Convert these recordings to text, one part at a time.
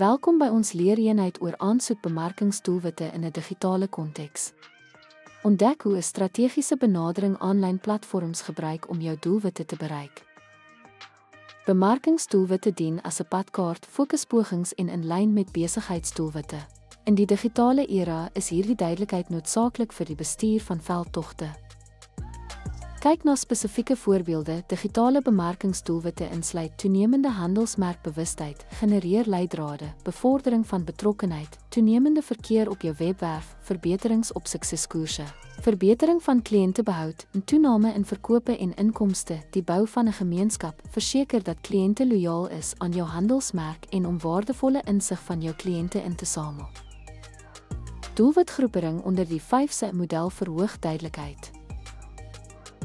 Welkom by ons leereenheid oor aansoekbemarkingsdoelwitte in 'n digitale konteks. Ontdek hoe 'n strategiese benadering aanlyn platforms gebruik om jou doelwitte te bereik. Bemarkingsdoelwitte dien as 'n padkaart, fokuspogings en in lyn met besigheidsdoelwitte. In die digitale era is hierdie duidelikheid noodsaaklik vir die bestuur van veldtogte. Kyk na spesifieke voorbeelde. Digitale bemarkingsdoelwitte insluit toenemende handelsmerkbewustheid, genereer leidrade, bevordering van betrokkenheid, toenemende verkeer op jou webwerf, verbeterings op sukseskoerse, verbetering van kliëntebehoud, 'n toename in verkope en inkomste, die bou van 'n gemeenskap, verseker dat kliënte lojaal is aan jou handelsmerk en om waardevolle insig van jou kliënte in te samel. Doelwitgroepering onder die 5S model verhoog duidelikheid.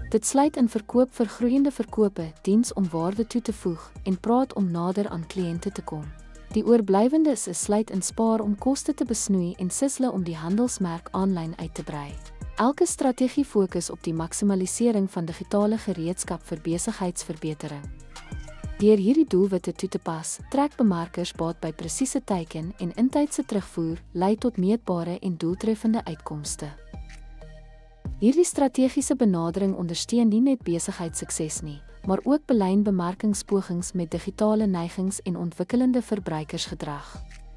Dit sluit in verkoop vir groeiende verkope, diens om waarde toe te voeg en praat om nader aan kliënte te kom. Die oorblywendes sluit in spaar om koste te besnoei en sisle om die handelsmerk aanlyn uit te brei. Elke strategie fokus op die maksimalisering van digitale gereedskap vir besigheidsverbetering. Deur hierdie doelwitte toe te pas, trek bemarkers baat by presiese teiken en intydse terugvoer, lei tot meetbare en doeltreffende uitkomste. Hierdie strategiese benadering ondersteun nie net besigheidssukses nie, maar ook belyn bemarkingspogings met digitale neigings en ontwikkelende verbruikersgedrag.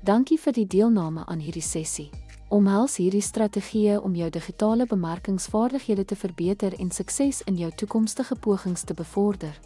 Dankie vir die deelname aan hierdie sessie. Omhels hierdie strategieë om jou digitale bemarkingsvaardighede te verbeter en sukses in jou toekomstige pogings te bevorder.